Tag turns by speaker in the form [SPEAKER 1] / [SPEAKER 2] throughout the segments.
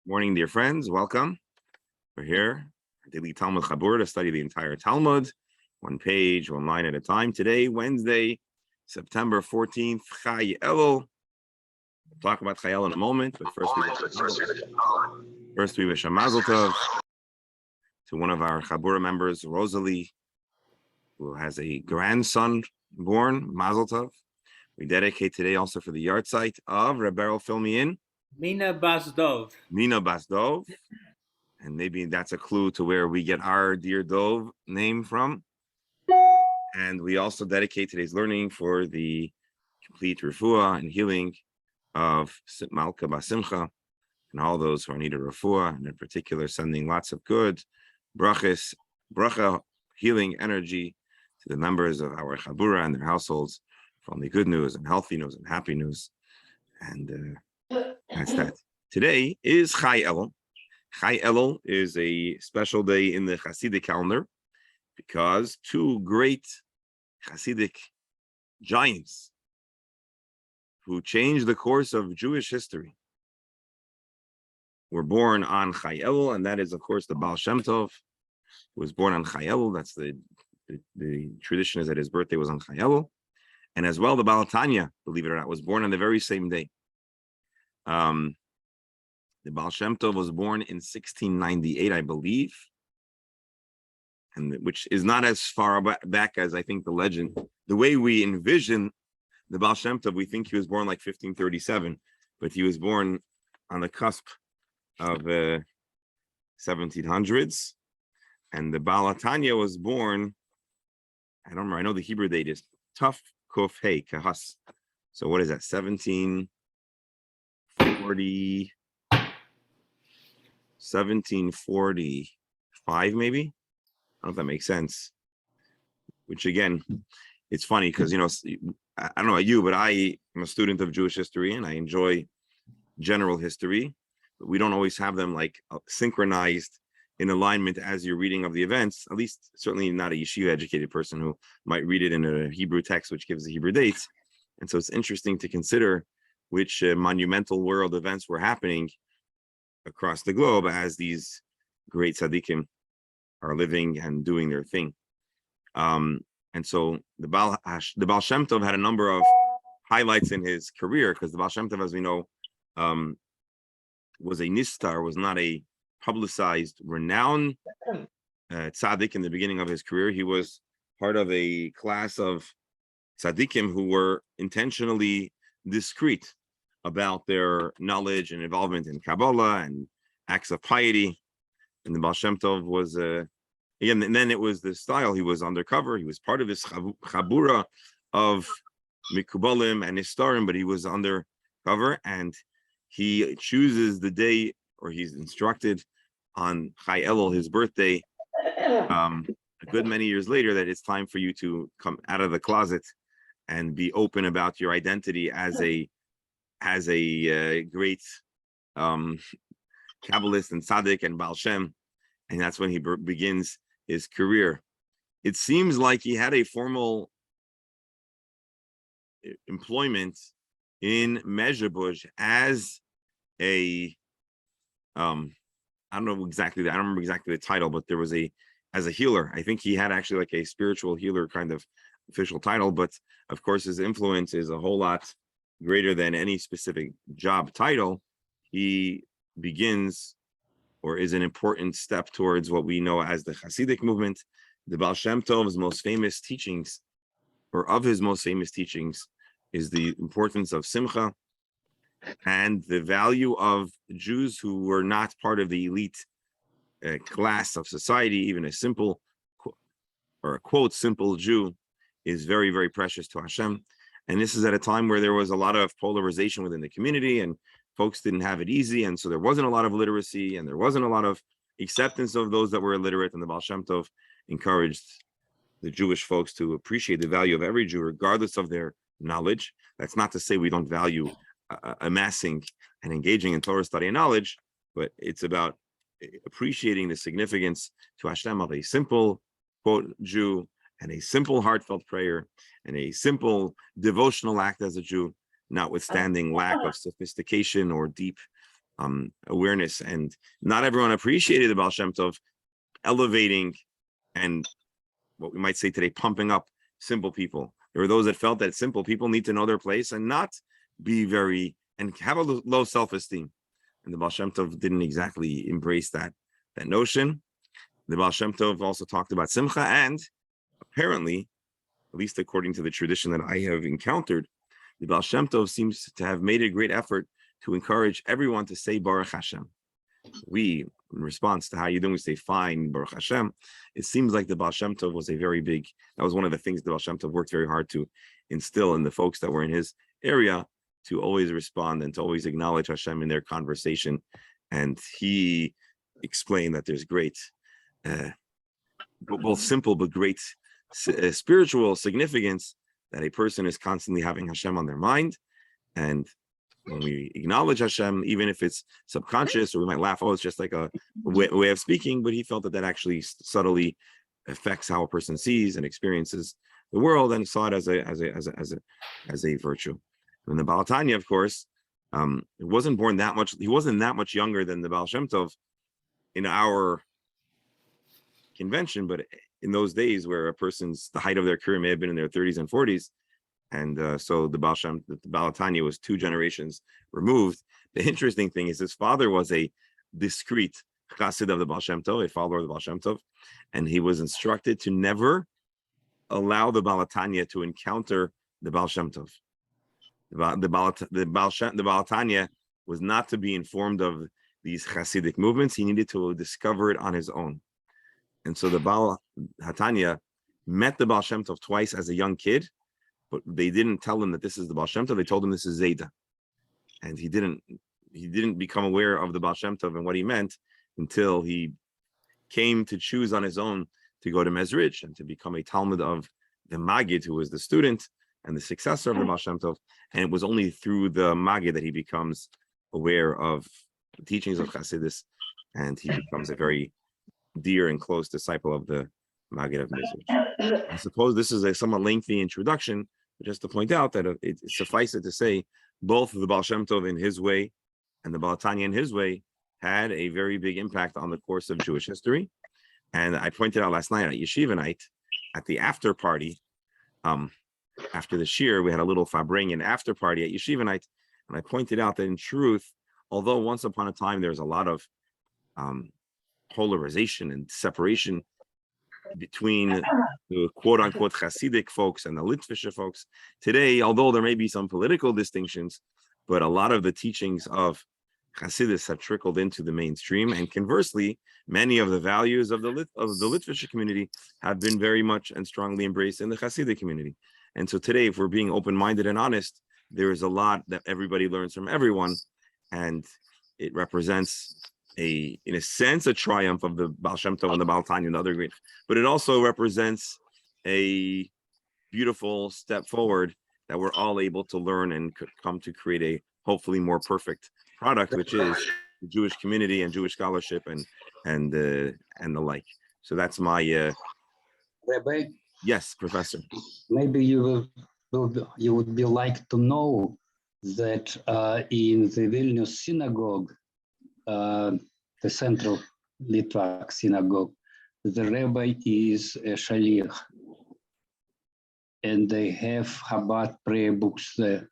[SPEAKER 1] Morning, dear friends. Welcome. We're here, daily Talmud Chabur, to study the entire Talmud, one page, one line at a time. Today, Wednesday, September 14th, Chai Elul. We'll talk about Chai Elul in a moment, but first we wish a Mazel Tov to one of our Chabura members, Rosalie, who has a grandson born, Mazel Tov. We dedicate today also for the yard site of Rebbeinu Filmiin,
[SPEAKER 2] Mina Basdov.
[SPEAKER 1] And maybe that's a clue to where we get our dear Dove name from. And we also dedicate today's learning for the complete refuah and healing of Malka Basimcha and all those who are needed refuah, and in particular sending lots of good bracha, healing energy to the members of our Chabura and their households for only good news and healthy news and happy news. And that's that. Today is Chai Elul. Chai Elul is a special day in the Hasidic calendar because two great Hasidic giants who changed the course of Jewish history were born on Chai Elul, and that is, of course, the Baal Shem Tov, who was born on Chai Elul. That's the tradition is that his birthday was on Chai Elul. And as well, the Baal Tanya, believe it or not, was born on the very same day. The Baal Shem Tov was born in 1698, I believe, and which is not as far back as I think the legend. The way we envision the Baal Shem Tov, we think he was born like 1537, but he was born on the cusp of 1700s. And the Baal Tanya was born, I don't remember, I know the Hebrew date is Tuf Kuf Hey Kahas. So what is that, 1745, maybe? I don't know if that makes sense. Which again, it's funny because, I don't know about you, but I am a student of Jewish history and I enjoy general history, but we don't always have them like synchronized in alignment as you're reading of the events, at least certainly not a yeshiva educated person who might read it in a Hebrew text, which gives the Hebrew dates. And so it's interesting to consider which monumental world events were happening across the globe as these great tzaddikim are living and doing their thing. And so the Baal Shem Tov had a number of highlights in his career, because the Baal Shem Tov, as we know, was a nistar, was not a publicized, renowned tzaddik in the beginning of his career. He was part of a class of tzaddikim who were intentionally discreet about their knowledge and involvement in Kabbalah and acts of piety. And the Baal Shem Tov was, again, and then it was the style. He was undercover. He was part of this chabura of Mikubalim and Istarim, but he was undercover, and he chooses the day, or he's instructed on Chai Elul, his birthday, a good many years later, that it's time for you to come out of the closet and be open about your identity as a great Kabbalist and Tzaddik and Baal Shem, and that's when he begins his career. It seems like he had a formal employment in Mezhebush as a I don't remember exactly the title, but there was as a healer. I think he had actually like a spiritual healer kind of official title, but of course his influence is a whole lot greater than any specific job title. He begins, or is an important step towards what we know as the Hasidic movement. The Baal Shem Tov's most famous teachings, or of his most famous teachings, is the importance of Simcha and the value of Jews who were not part of the elite class of society. Even a simple, or a quote, simple Jew is very, very precious to Hashem. And this is at a time where there was a lot of polarization within the community, and folks didn't have it easy. And so there wasn't a lot of literacy, and there wasn't a lot of acceptance of those that were illiterate. And the Baal Shem Tov encouraged the Jewish folks to appreciate the value of every Jew, regardless of their knowledge. That's not to say we don't value amassing and engaging in Torah study and knowledge, but it's about appreciating the significance to Hashem of a simple, quote, Jew, and a simple heartfelt prayer, and a simple devotional act as a Jew, notwithstanding lack of sophistication or deep awareness, and not everyone appreciated the Baal Shem Tov elevating and what we might say today, pumping up simple people. There were those that felt that simple people need to know their place and not be and have a low self-esteem. And the Baal Shem Tov didn't exactly embrace that notion. The Baal Shem Tov also talked about simcha, and apparently, at least according to the tradition that I have encountered, the Baal Shem Tov seems to have made a great effort to encourage everyone to say Baruch Hashem. We, in response to how you doing, we say fine, Baruch Hashem. It seems like the Baal Shem Tov was that was one of the things the Baal Shem Tov worked very hard to instill in the folks that were in his area, to always respond and to always acknowledge Hashem in their conversation. And he explained that there's great, both simple but great spiritual significance that a person is constantly having Hashem on their mind. And when we acknowledge Hashem, even if it's subconscious, or we might laugh, oh, it's just like a way of speaking, but he felt that actually subtly affects how a person sees and experiences the world, and saw it as a virtue. And the Baal Tanya, of course, he wasn't that much younger than the Baal Shem Tov in our convention, but in those days where the height of their career may have been in their 30s and 40s, and so the Baal Tanya was 2 generations removed. The interesting thing is his father was a discreet chassid of the Baal Shem Tov, a follower of the Baal Shem Tov, and he was instructed to never allow the Baal Tanya to encounter the Baal Shem Tov. The Baal Tanya was not to be informed of these Hasidic movements. He needed to discover it on his own. And so the Baal Tanya met the Baal Shem Tov twice as a young kid, but they didn't tell him that this is the Baal Shem Tov. They told him this is Zayda. And he didn't become aware of the Baal Shem Tov and what he meant until he came to choose on his own to go to Mezrich and to become a Talmud of the Maggid, who was the student and the successor of the Baal Shem Tov. And it was only through the Maggid that he becomes aware of the teachings of Chassidus, and he becomes a very dear and close disciple of the Maggid of Mezrich. I suppose this is a somewhat lengthy introduction, but just to point out that it suffices to say both the Baal Shem Tov in his way and the Baal Tanya in his way had a very big impact on the course of Jewish history. And I pointed out last night at Yeshiva night, at the after party, after the shir, we had a little Farbrengen after party at Yeshiva night, and I pointed out that in truth, although once upon a time there's a lot of polarization and separation between the quote-unquote Hasidic folks and the Litvische folks, today, although there may be some political distinctions, but a lot of the teachings of Hasidus have trickled into the mainstream, and conversely, many of the values of the Litvische community have been very much and strongly embraced in the Hasidic community. And so today, if we're being open-minded and honest, there is a lot that everybody learns from everyone, and it represents in a sense, a triumph of the Baal Shem Tov and the Baal Tanya and the other great, but it also represents a beautiful step forward that we're all able to learn and could come to create a hopefully more perfect product, which is the Jewish community and Jewish scholarship and the like. So that's my
[SPEAKER 3] Rabbi.
[SPEAKER 1] Yes, Professor.
[SPEAKER 3] Maybe you would be like to know that in the Vilnius synagogue, the central Litvak synagogue, the rabbi is a shaliach, and they have Chabad prayer books there.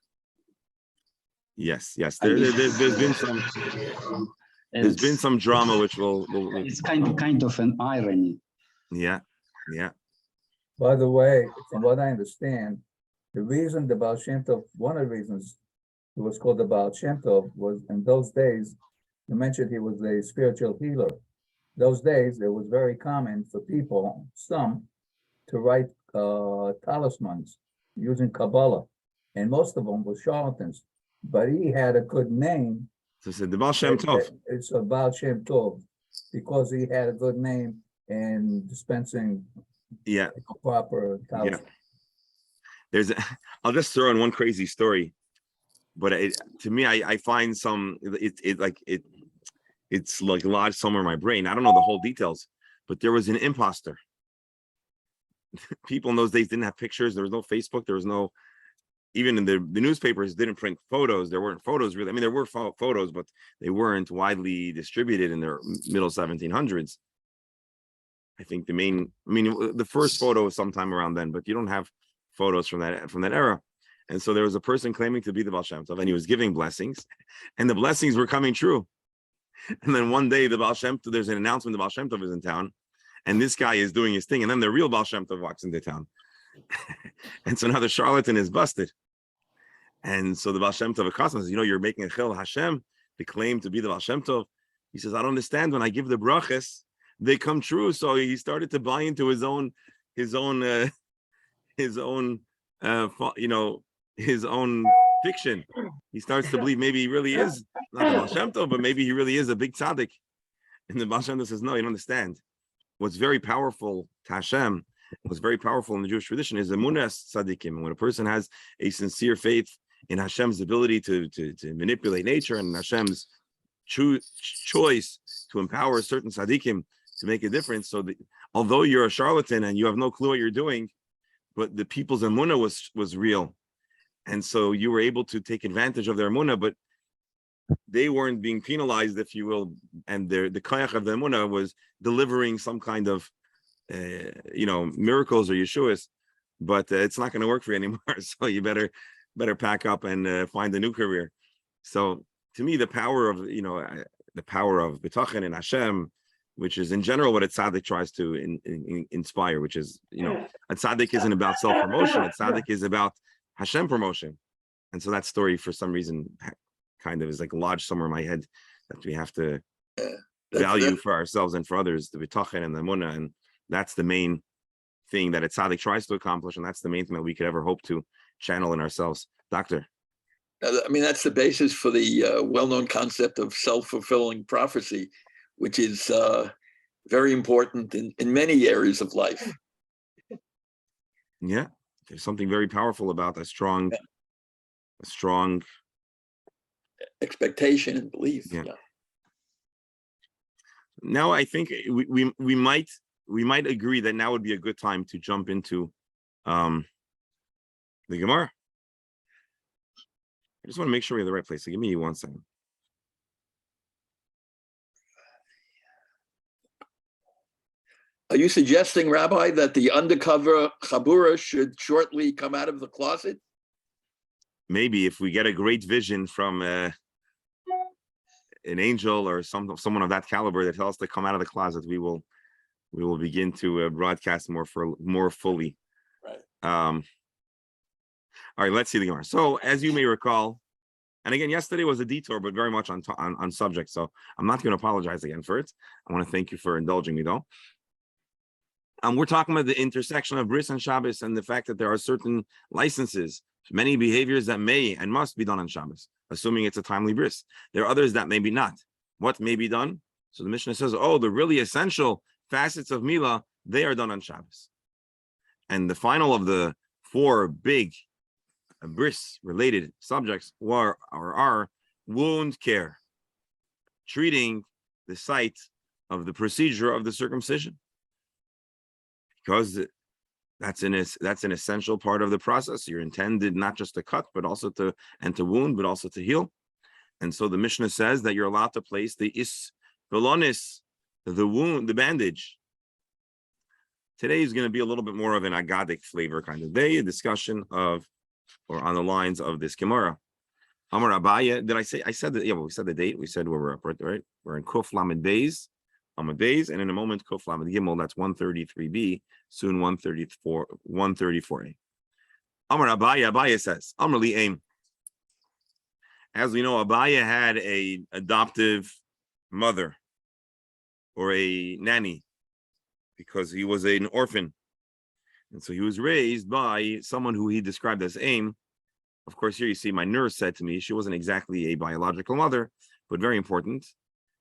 [SPEAKER 1] Yes. There's been some drama, which will
[SPEAKER 3] it's kind of an irony.
[SPEAKER 1] Yeah.
[SPEAKER 4] By the way, from what I understand, the reason the Baal Shem Tov, one of the reasons it was called the Baal Shem Tov was in those days, you mentioned he was a spiritual healer. Those days, it was very common for people, some, to write talismans using Kabbalah, and most of them were charlatans. But he had a good name.
[SPEAKER 1] So it's the Baal Shem Tov.
[SPEAKER 4] It's a Baal Shem Tov because he had a good name in dispensing proper talisman.
[SPEAKER 1] Yeah. I'll just throw in one crazy story, but to me, I find it's like lodged somewhere in my brain. I don't know the whole details, but there was an imposter. People in those days didn't have pictures. There was no Facebook. There was no even in the newspapers didn't print photos. There weren't photos really. I mean, there were photos, but they weren't widely distributed in the middle 1700s. I think the first photo was sometime around then, but you don't have photos from that era. And so there was a person claiming to be the Baal Shem Tov, and he was giving blessings, and the blessings were coming true. And then one day the Baal Shem Tov, there's an announcement the Baal Shem Tov is in town, and this guy is doing his thing, and then the real Baal Shem Tov walks into town. And so now the charlatan is busted. And so the Baal Shem Tov accosts him and says, you're making a Chil Hashem to claim to be the Baal Shem Tov. He says, I don't understand. When I give the brachas, they come true. So he started to buy into his own fiction. He starts to believe maybe he really is not the Baal Shem Tov, but maybe he really is a big tzaddik. And the Baal Shem Tov says, no, you don't understand. What's very powerful to Hashem, what's very powerful in the Jewish tradition is emunas tzaddikim. When a person has a sincere faith in Hashem's ability to manipulate nature and Hashem's choice to empower certain tzaddikim to make a difference. So although you're a charlatan and you have no clue what you're doing, but the people's emunah was real. And so you were able to take advantage of their emunah, but they weren't being penalized, if you will. And the koyach of the emunah was delivering some kind of, miracles or Yeshuas, but it's not going to work for you anymore. So you better pack up and find a new career. So to me, the power of bitachon and Hashem, which is in general what a tzaddik tries to inspire, which is, a tzaddik isn't about self-promotion. A tzaddik is about Hashem promotion. And so that story, for some reason, kind of is like lodged somewhere in my head that we have to value for ourselves and for others, the bitachon and the emunah. And that's the main thing that a tzaddik tries to accomplish. And that's the main thing that we could ever hope to channel in ourselves. Doctor.
[SPEAKER 5] I mean, that's the basis for the well-known concept of self-fulfilling prophecy, which is very important in many areas of life.
[SPEAKER 1] Yeah, there's something very powerful about a strong
[SPEAKER 5] expectation and belief.
[SPEAKER 1] Yeah. Now I think we might agree that now would be a good time to jump into the Gemara. I just want to make sure we're in the right place. So give me 1 second.
[SPEAKER 5] Are you suggesting, Rabbi, that the undercover Chabura should shortly come out of the closet?
[SPEAKER 1] Maybe if we get a great vision from an angel or someone of that caliber that tells us to come out of the closet, we will begin to broadcast more fully.
[SPEAKER 5] Right.
[SPEAKER 1] All right, let's see the Gemara. So, as you may recall, and again, yesterday was a detour, but very much on subject. So, I'm not going to apologize again for it. I want to thank you for indulging me, though. We're talking about the intersection of bris and Shabbos and the fact that there are certain licenses, many behaviors that may and must be done on Shabbos, assuming it's a timely bris. There are others that may be not. What may be done? So the Mishnah says, the really essential facets of Milah, they are done on Shabbos. And the final of the 4 big bris-related subjects are wound care, treating the site of the procedure of the circumcision, because that's an essential part of the process. You're intended not just to cut, but also to wound, but also to heal. And so the Mishnah says that you're allowed to place the ispelonis, the wound, the bandage. Today is going to be a little bit more of an agadic flavor kind of day, a discussion of, or on the lines of this Gemara. Amar Abaya, did I say? I said that. Yeah, well, we said the date. We said where we're up, right? We're in Kuf Lamed Beis, Amud Beis, and in a moment Kuf Lamed Gimel. That's 133b, soon 134a. Amar Abaya says, Amar Li Aim. As we know, Abaya had a adoptive mother or a nanny because he was an orphan. And so he was raised by someone who he described as Aim. Of course, here you see my nurse said to me, she wasn't exactly a biological mother, but very important.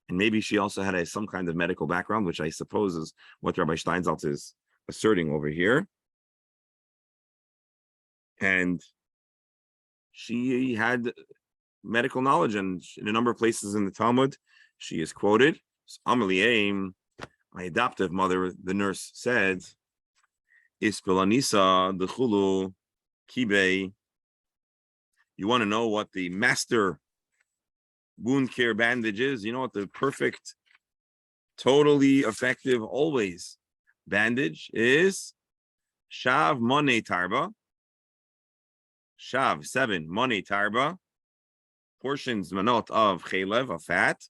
[SPEAKER 1] And maybe she also had some kind of medical background, which I suppose is what Rabbi Steinsaltz is asserting over here. And she had medical knowledge, and in a number of places in the Talmud, she is quoted. Amali Aim, my adoptive mother, the nurse said, Ispelanisa dechulu kibe You want to know what the master wound care bandage is? You know what the perfect, totally effective, always bandage is? Shav Money Tarba. Shav 7 Money Tarba. Portions manot of chelev, of fat.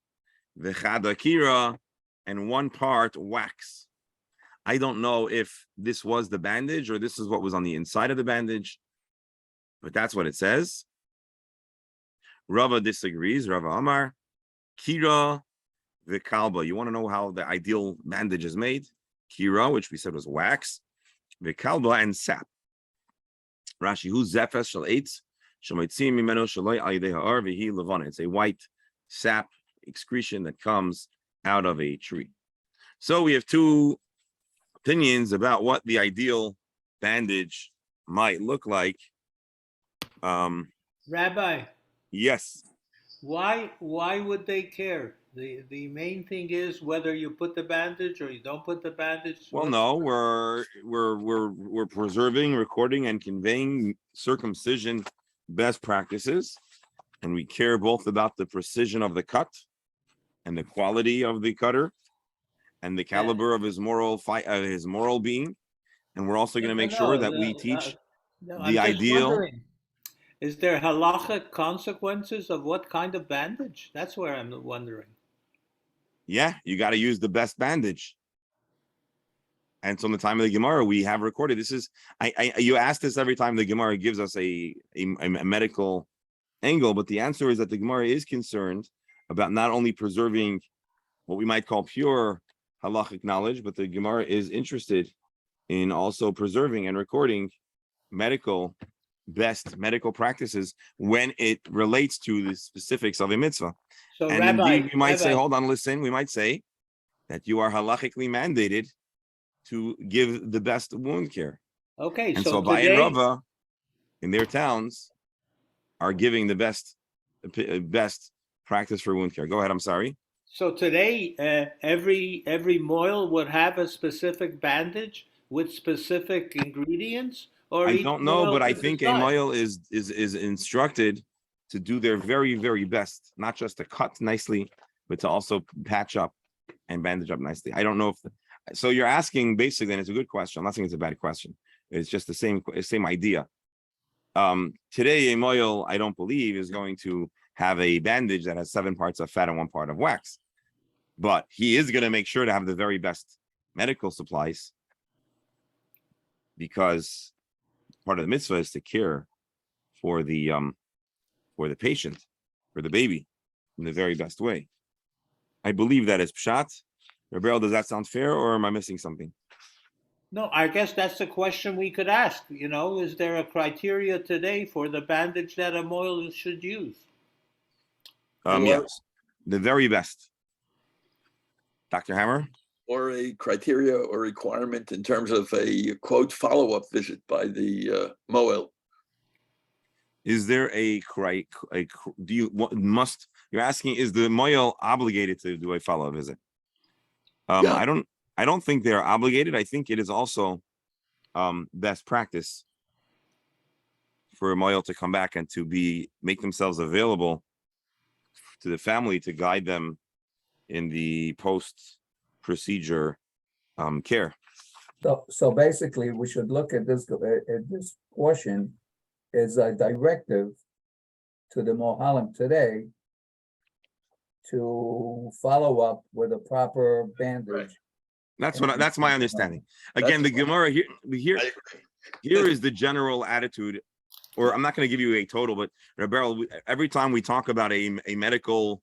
[SPEAKER 1] V'chad akira, and 1 part wax. I don't know if this was the bandage or this is what was on the inside of the bandage, but that's what it says. Rava disagrees. Rava Amar, Kira v'kalba. You want to know how the ideal bandage is made? Kira, which we said was wax, v'kalba, and sap. Rashi, who zefes shel eitz shemaitzim mimeno shaloi al yedei ha'ar v'hi levana. It's a white sap excretion that comes out of a tree. So we have 2 opinions about what the ideal bandage might look like.
[SPEAKER 2] Rabbi,
[SPEAKER 1] Yes.
[SPEAKER 2] why would they care? The main thing is whether you put the bandage or you don't put the bandage.
[SPEAKER 1] Well, no, we're preserving, recording, and conveying circumcision best practices, and we care both about the precision of the cut and the quality of the cutter and the caliber of his moral being, and we're also going to make sure that we teach the ideal.
[SPEAKER 2] Is there halachic consequences of what kind of bandage? That's where I'm wondering.
[SPEAKER 1] Yeah, you got to use the best bandage. And so in the time of the Gemara, we have recorded. This is you ask this every time the Gemara gives us a medical angle, but the answer is that the Gemara is concerned about not only preserving what we might call pure halachic knowledge, but the Gemara is interested in also preserving and recording best medical practices when it relates to the specifics of a mitzvah.
[SPEAKER 2] So,
[SPEAKER 1] And
[SPEAKER 2] Rabbi,
[SPEAKER 1] indeed, we might say,
[SPEAKER 2] Rabbi,
[SPEAKER 1] hold on, listen, we might say that you are halachically mandated to give the best wound care.
[SPEAKER 2] okay,
[SPEAKER 1] And
[SPEAKER 2] so
[SPEAKER 1] so Abai
[SPEAKER 2] today,
[SPEAKER 1] and Rava in their towns are giving the best practice for wound care. Go ahead, I'm sorry.
[SPEAKER 2] so today, every moil would have a specific bandage with specific ingredients, or
[SPEAKER 1] I
[SPEAKER 2] each
[SPEAKER 1] don't know,
[SPEAKER 2] moil
[SPEAKER 1] but I
[SPEAKER 2] could
[SPEAKER 1] think a
[SPEAKER 2] decide?
[SPEAKER 1] moil is instructed to do their very, very best, not just to cut nicely, but to also patch up and bandage up nicely. I don't know if so you're asking basically, and it's a good question. I'm not saying it's a bad question. It's just the same idea. Today, a moil, I don't believe, is going to have a bandage that has 7 parts of fat and 1 part of wax. But he is going to make sure to have the very best medical supplies, because part of the mitzvah is to care for the patient, for the baby, in the very best way. I believe that is pshat. Rebel, does that sound fair, or am I missing something?
[SPEAKER 2] No, I guess that's the question we could ask. Is there a criteria today for the bandage that a moil should use?
[SPEAKER 1] Yes, the very best. Dr. Hammer?
[SPEAKER 5] Or a criteria or requirement in terms of a quote follow-up visit by the Moel.
[SPEAKER 1] Is there you're asking, is the moel obligated to do a follow-up visit?
[SPEAKER 5] Yeah.
[SPEAKER 1] I don't think they're obligated. I think it is also best practice for a moel to come back and to make themselves available to the family to guide them in the post-procedure care.
[SPEAKER 4] So basically, we should look at this portion as a directive to the Mohalim today to follow up with a proper bandage.
[SPEAKER 1] That's my understanding. Again, the Gemara here
[SPEAKER 5] I agree.
[SPEAKER 1] is the general attitude, or I'm not going to give you a total, but Rebel, every time we talk about a medical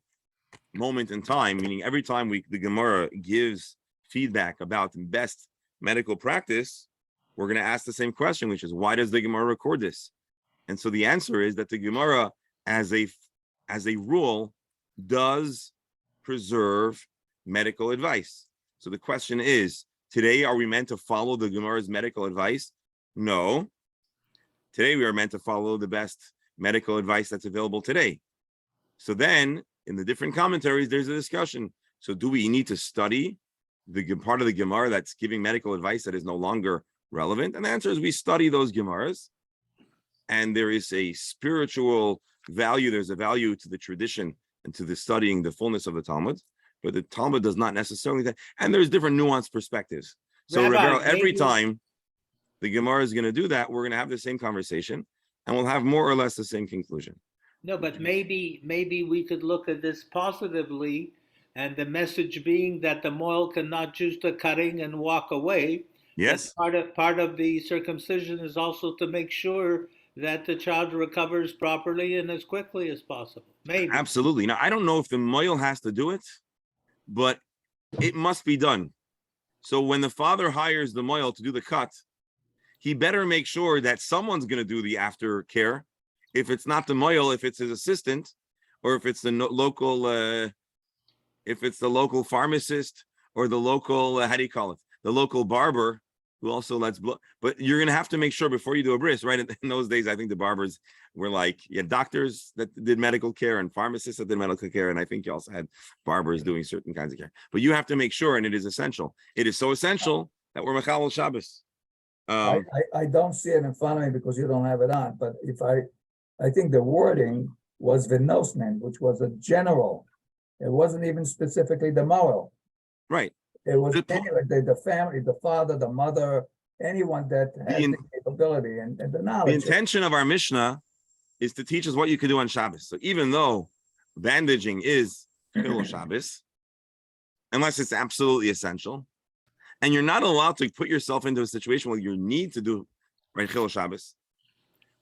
[SPEAKER 1] moment in time, meaning every time the Gemara gives feedback about the best medical practice, we're going to ask the same question, which is, why does the Gemara record this? And so the answer is that the Gemara, as a rule, does preserve medical advice. So the question is, today, are we meant to follow the Gemara's medical advice? No. Today, we are meant to follow the best medical advice that's available today. So then, in the different commentaries, there's a discussion. So do we need to study the part of the Gemara that's giving medical advice that is no longer relevant? And the answer is we study those Gemaras, and there is a spiritual value. There's a value to the tradition and to the studying the fullness of the Talmud, but the Talmud does not necessarily. And there's different nuanced perspectives. So,
[SPEAKER 2] Rabbi,
[SPEAKER 1] Rivero, every
[SPEAKER 2] maybe-
[SPEAKER 1] time the Gemara is going to do that, we're going to have the same conversation, and we'll have more or less the same conclusion.
[SPEAKER 2] No, but maybe we could look at this positively, and the message being that the mohel cannot choose the cutting and walk away.
[SPEAKER 1] Yes,
[SPEAKER 2] Part of the circumcision is also to make sure that the child recovers properly and as quickly as possible. Maybe.
[SPEAKER 1] absolutely. Now, I don't know if the moil has to do it, but it must be done. So when the father hires the moil to do the cut, he better make sure that someone's going to do the aftercare. If it's not the moil, if it's his assistant, or if it's the local pharmacist or the local how do you call it? The local barber who also lets blood. But you're going to have to make sure before you do a bris, right? In those days, I think the barbers were like, you had doctors that did medical care and pharmacists that did medical care. And I think you also had barbers doing certain kinds of care. But you have to make sure, and it is essential. It is so essential that we're Mechalel Shabbos.
[SPEAKER 4] I don't see it in front of me because you don't have it on, but I think the wording was Vinosman, which was a general. It wasn't even specifically the moral.
[SPEAKER 1] Right.
[SPEAKER 4] It was
[SPEAKER 1] The-
[SPEAKER 4] the family, the father, the mother, anyone that has the capability and the
[SPEAKER 1] The
[SPEAKER 4] knowledge.
[SPEAKER 1] intention of our Mishnah is to teach us what you can do on Shabbos. So even though bandaging is Chilul Shabbos, unless it's absolutely essential, and you're not allowed to put yourself into a situation where you need to do right Chilul Shabbos.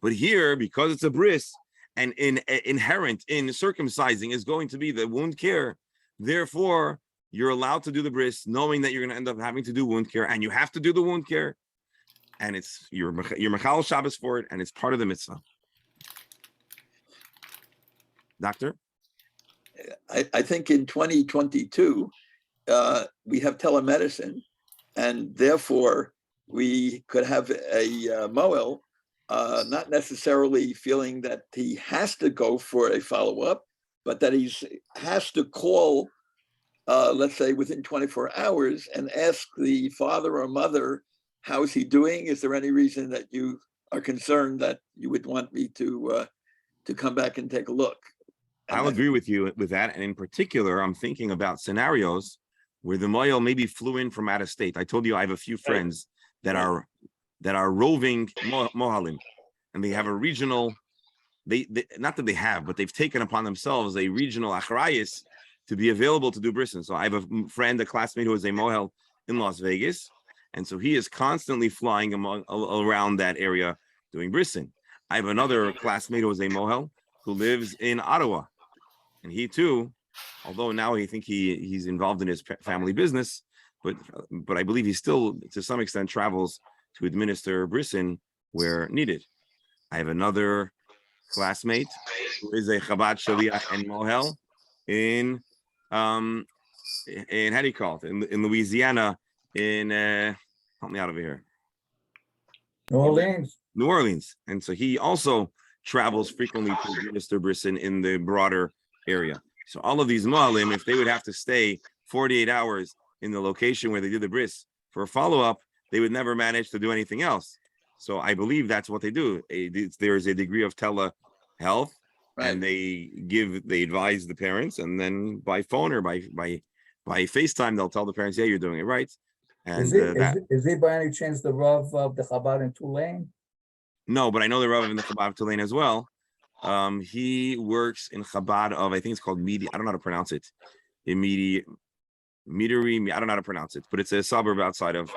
[SPEAKER 1] But here, because it's a bris, and inherent in circumcising is going to be the wound care, therefore you're allowed to do the bris, knowing that you're going to end up having to do wound care, and you have to do the wound care, and you're Mechalel Shabbos for it, and it's part of the mitzvah. Doctor?
[SPEAKER 5] I think in 2022, we have telemedicine, and therefore we could have a Moel not necessarily feeling that he has to go for a follow-up, but that he has to call, let's say, within 24 hours and ask the father or mother, how is he doing? Is there any reason that you are concerned that you would want me to come back and take a look? And
[SPEAKER 1] I'll agree with you with that. And in particular, I'm thinking about scenarios where the moil maybe flew in from out of state. I told you I have a few friends that are roving mohalim, and they have a regional, they not that they have, but they've taken upon themselves a regional achrayis to be available to do brisson. So I have a friend, a classmate who is a mohel in Las Vegas, and so he is constantly flying around that area doing brisson. I have another classmate who is a mohel who lives in Ottawa, and he too, although now I think he's involved in his family business, but I believe he still to some extent travels to administer brisson where needed. I have another classmate who is a Chabad Shaliach and mohel in how do you call it, in Louisiana, in help me out over here, New Orleans, and so he also travels frequently to administer brisson in the broader area. So all of these mohalim, if they would have to stay 48 hours in the location where they did the bris for a follow-up, they would never manage to do anything else. So I believe that's what they do. There is a degree of telehealth,
[SPEAKER 5] Right.
[SPEAKER 1] and they advise the parents, and then by phone or by FaceTime, they'll tell the parents, yeah, you're doing it right. And
[SPEAKER 4] Is he by any chance the Rav of the Chabad in Tulane?
[SPEAKER 1] no, but I know the Rav in the Chabad of Tulane as well. He works in Chabad of, I think it's called Midi. I don't know how to pronounce it. Metery, I don't know how to pronounce it, but it's a suburb outside of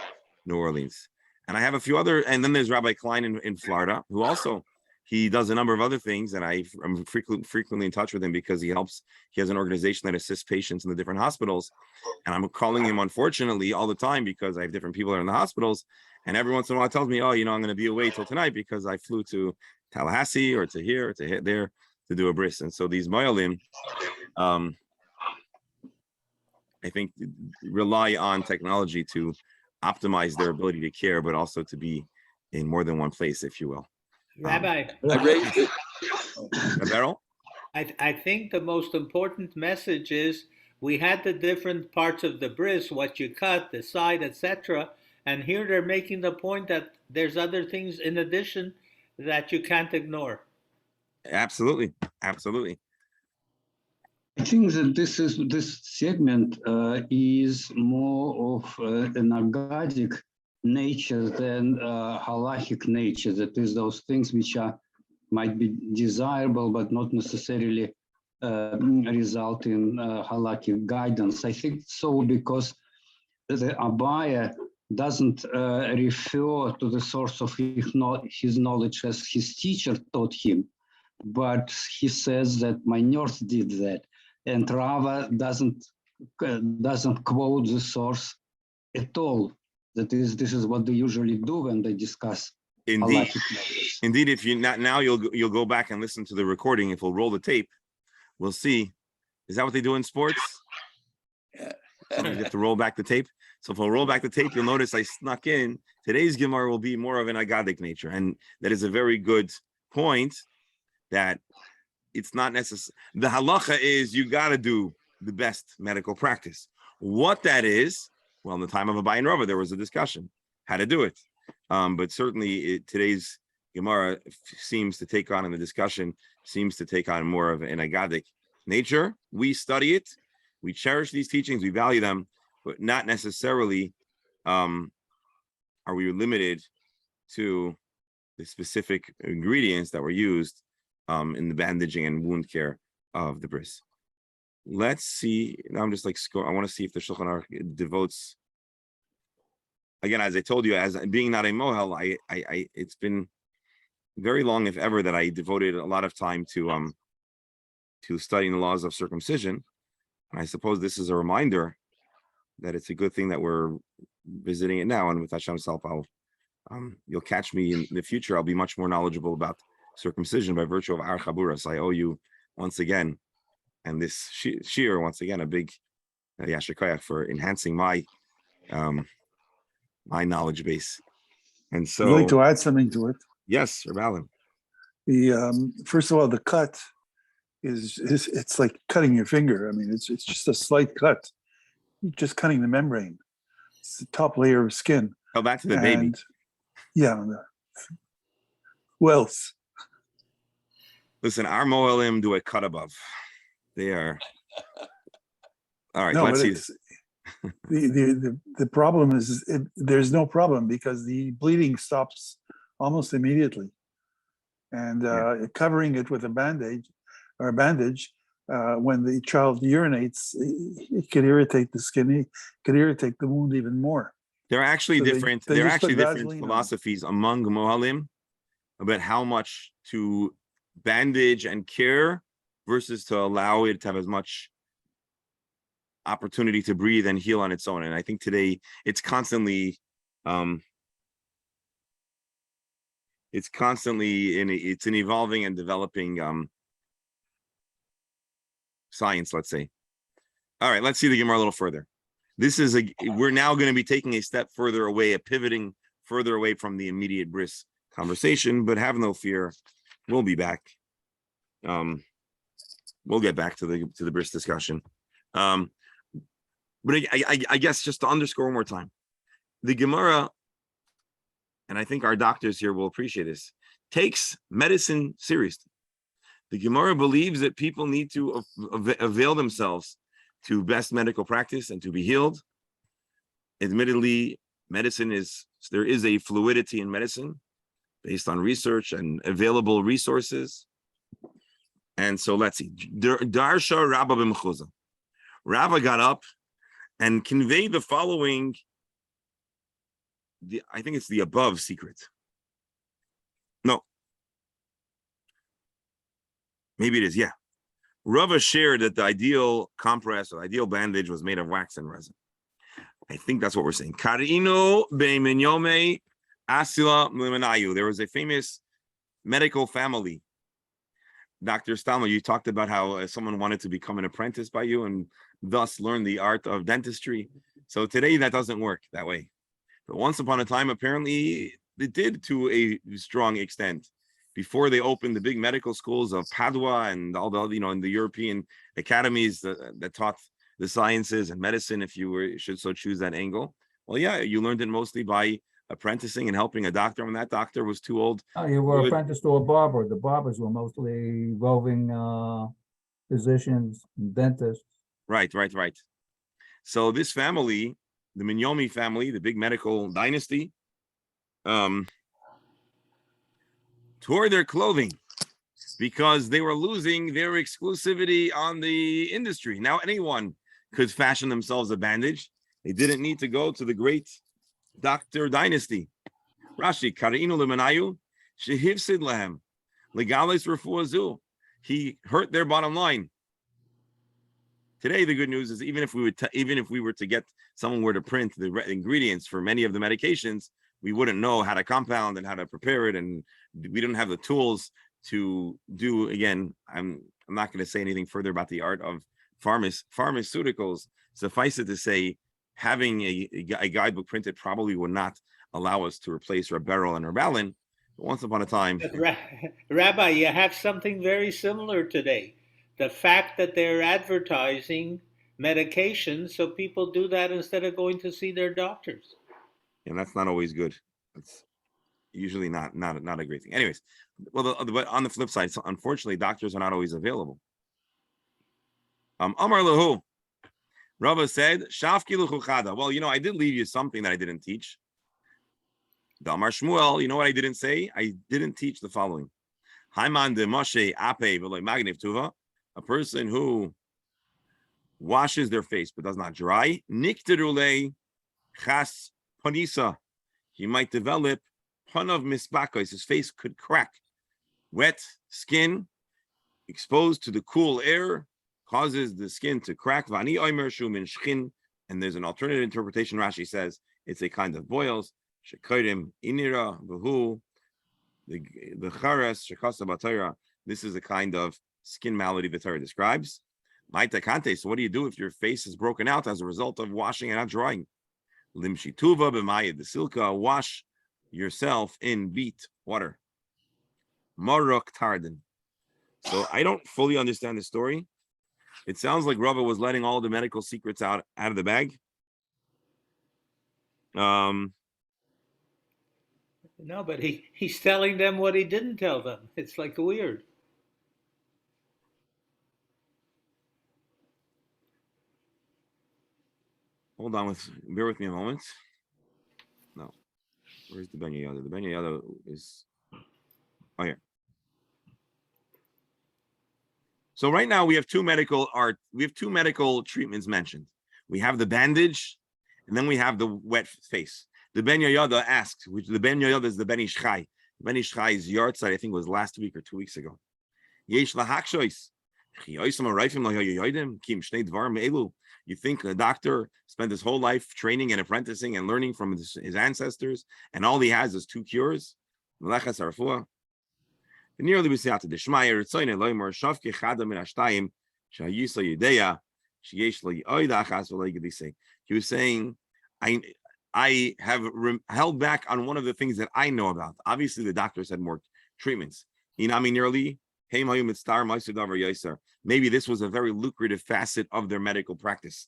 [SPEAKER 1] New Orleans. And I have a few other, and then there's Rabbi Klein in Florida, who also, he does a number of other things, and I'm frequently in touch with him because he has an organization that assists patients in the different hospitals. And I'm calling him, unfortunately, all the time because I have different people that are in the hospitals. And every once in a while, he tells me, oh, I'm going to be away till tonight because I flew to Tallahassee or to here or to there to do a bris. And so these moyalim, I think, rely on technology to optimize their ability to care, but also to be in more than one place, if you will.
[SPEAKER 2] Rabbi,
[SPEAKER 5] I raised it.
[SPEAKER 1] Beryl?
[SPEAKER 2] I think the most important message is we had the different parts of the bris, what you cut, the side, etc. And here they're making the point that there's other things in addition that you can't ignore.
[SPEAKER 1] Absolutely. Absolutely.
[SPEAKER 3] I think that this segment is more of an agadic nature than halachic nature. That is, those things which might be desirable but not necessarily result in halakhic guidance. I think so because the Abaya doesn't refer to the source of his knowledge as his teacher taught him, but he says that my nurse did that, and Rava doesn't quote the source at all. That is, this is what they usually do when they discuss
[SPEAKER 1] Indeed.
[SPEAKER 3] halakhic matters.
[SPEAKER 1] Indeed, if you not now you'll go back and listen to the recording. If we'll roll the tape, we'll see. Is that what they do in sports? Sometimes you have to roll back the tape. So if we'll roll back the tape, you'll notice I snuck in. Today's Gemara will be more of an agadic nature. And that is a very good point, that it's not necessary. The halacha is you got to do the best medical practice. What that is, well, in the time of Abai and Rava, there was a discussion how to do it. But certainly today's Gemara seems to take on, in the discussion, seems to take on more of an agadic nature. We study it. We cherish these teachings. We value them, but not necessarily are we limited to the specific ingredients that were used in the bandaging and wound care of the bris. Let's see. Now I'm just like, I want to see if the Shulchan Aruch devotes. Again, as I told you, as being not a mohel, I it's been very long, if ever, that I devoted a lot of time to studying the laws of circumcision. And I suppose this is a reminder that it's a good thing that we're visiting it now. And with Hashem's help, you'll catch me in the future. I'll be much more knowledgeable about circumcision by virtue of our chaburas. I owe you once again, and this shiur once again, a big yasher koyach for enhancing my my knowledge base. And so,
[SPEAKER 6] I'd like to add something to it.
[SPEAKER 1] Yes, Reb Alan.
[SPEAKER 6] The first of all, the cut is it's like cutting your finger. I mean, it's just a slight cut. You're just cutting the membrane. It's the top layer of skin.
[SPEAKER 1] Go back to the baby.
[SPEAKER 6] And, yeah. Who else?
[SPEAKER 1] Listen, our moelim do a cut above. They are. All right,
[SPEAKER 6] No,
[SPEAKER 1] let's
[SPEAKER 6] but
[SPEAKER 1] see.
[SPEAKER 6] the problem is there's no problem because the bleeding stops almost immediately, and covering it with a bandage when the child urinates, it could irritate the skin. It could irritate the wound even more.
[SPEAKER 1] There are actually
[SPEAKER 6] So
[SPEAKER 1] different.
[SPEAKER 6] they
[SPEAKER 1] There are
[SPEAKER 6] just put
[SPEAKER 1] actually different
[SPEAKER 6] Vaseline on.
[SPEAKER 1] philosophies among mohalim about how much to bandage and care versus to allow it to have as much opportunity to breathe and heal on its own. And I think today it's constantly an evolving and developing science, let's say. All right, let's see the Gemara a little further. We're now going to be taking a step further away, pivoting further away from the immediate bris conversation, but have no fear, we'll be back. We'll get back to the bris discussion. But I guess just to underscore one more time, the Gemara, and I think our doctors here will appreciate this, takes medicine seriously. The Gemara believes that people need to avail themselves to best medical practice and to be healed. Admittedly, there is a fluidity in medicine based on research and available resources. And so let's see. Darsha Rabba b'mechuzah. Rava got up and conveyed the following, I think it's the above secret. No. Maybe it is, yeah. Rava shared that the ideal compress or ideal bandage was made of wax and resin. I think that's what we're saying. Karino be'minyome asila mlimenayu. There was a famous medical family. Dr. Stalma, you talked about how someone wanted to become an apprentice by you and thus learn the art of dentistry. So today that doesn't work that way. But once upon a time, apparently it did to a strong extent. Before they opened the big medical schools of Padua and all the, in the European academies that taught the sciences and medicine, if you should so choose that angle. Well, yeah, you learned it mostly by apprenticing and helping a doctor when that doctor was too old.
[SPEAKER 4] Oh, you were
[SPEAKER 1] Good.
[SPEAKER 4] apprenticed to a barber. The barbers were mostly roving physicians, dentists.
[SPEAKER 1] Right. So this family, the Minyomi family, the big medical dynasty, tore their clothing because they were losing their exclusivity on the industry. Now anyone could fashion themselves a bandage. They didn't need to go to the great doctor dynasty. Rashi, Karinu Lemanayu, Shehivsid Lehem, Legalis Refuazu. He hurt their bottom line. Today, the good news is even if we were to get someone were to print the ingredients for many of the medications, we wouldn't know how to compound and how to prepare it, and we don't have the tools to do. Again, I'm not going to say anything further about the art of pharmaceuticals. Suffice it to say, having a guidebook printed probably would not allow us to replace Raberol and Rabalin. But once upon a time,
[SPEAKER 2] But Rabbi, you have something very similar today. The fact that they're advertising medications, so people do that instead of going to see their doctors.
[SPEAKER 1] and that's not always good. It's usually not a great thing. Anyways, well, but on the flip side, so unfortunately, doctors are not always available. Amar Lahu, Rava said, Shafki Luchada. Well, I did leave you something that I didn't teach. Damar Shmuel, you know what I didn't say? I didn't teach the following. Haiman de Moshe Ape Veloy Magniv Tuva, a person who washes their face but does not dry. Nikterule Chas Panisa. He might develop Panav Misbakos. His face could crack. Wet skin exposed to the cool air causes the skin to crack. Vani Omer Shumin Shchin. And there's an alternative interpretation. Rashi says it's a kind of boils. Shekairim Inira Vahu. The Charas Shekasa Batayra. This is a kind of skin malady the Torah describes. Maitakante. So what do you do if your face is broken out as a result of washing and not drying? Limshituva b'mayid the silka. Wash yourself in beet water. Marok Tardan. So I don't fully understand the story. It sounds like Rava was letting all the medical secrets out of the bag.
[SPEAKER 2] No, but he's telling them what he didn't tell them. It's like weird.
[SPEAKER 1] Hold on, bear with me a moment. No, where's the Ben Yoda? The Ben Yoda is here. So right now we have two medical treatments mentioned. We have the bandage, and then we have the wet face. The Ben Yoda asked, which the Ben Yoda is the Ben Ish Chai. Ben Ish Chai's yard site, I think, was last week or 2 weeks ago. Yesh lahakshois. You think a doctor spent his whole life training and apprenticing and learning from his ancestors, and all he has is 2 cures? Nearly we see out to the Shmaya, Ritzoyne, Loimor, Shavke, Chadam, and Ashtayim, Shayisa Yudea, Shieshli, Oida, Chasvalegidise. He was saying, I have held back on one of the things that I know about. Obviously, the doctors had more treatments. Inami nearly, Maybe this was a very lucrative facet of their medical practice.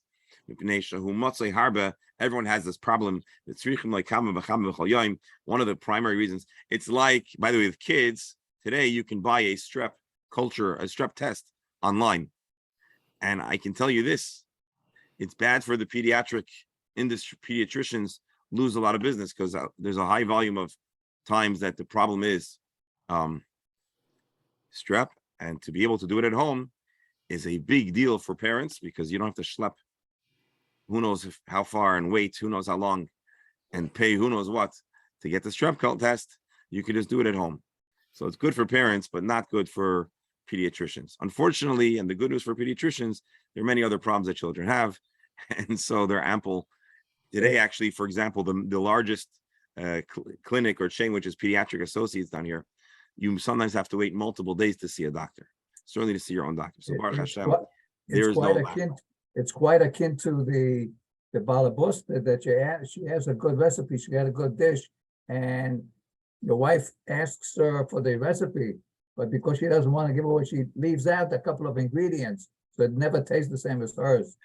[SPEAKER 1] Everyone has this problem. One of the primary reasons. It's like, by the way, with kids, today you can buy a strep test online. And I can tell you this, it's bad for the pediatric industry. Pediatricians lose a lot of business because there's a high volume of times that the problem is strep, and to be able to do it at home is a big deal for parents because you don't have to schlep who knows how far and wait who knows how long and pay who knows what to get the strep test. You can just do it at home. So it's good for parents, but not good for pediatricians. Unfortunately, and the good news for pediatricians, there are many other problems that children have, and so they're ample. Today, actually, for example, the largest clinic or chain, which is Pediatric Associates down here, you sometimes have to wait multiple days to see a doctor, certainly to see your own doctor. So Baruch Hashem, there's no lack.
[SPEAKER 4] It's quite akin to the balabus that she has a good recipe, she had a good dish, and your wife asks her for the recipe, but because she doesn't want to give away, she leaves out a couple of ingredients, so it never tastes the same as hers.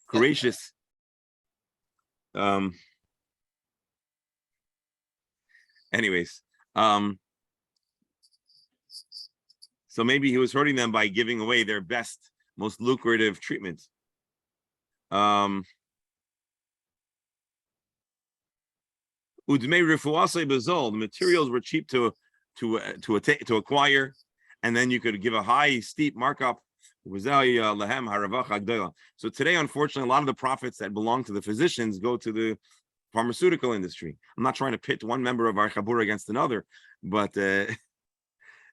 [SPEAKER 1] Gracious. Anyways, so maybe he was hurting them by giving away their best, most lucrative treatment. The materials were cheap to acquire, and then you could give a high, steep markup. So today, unfortunately, a lot of the profits that belong to the physicians go to the pharmaceutical industry. I'm not trying to pit one member of our chabur against another, but that's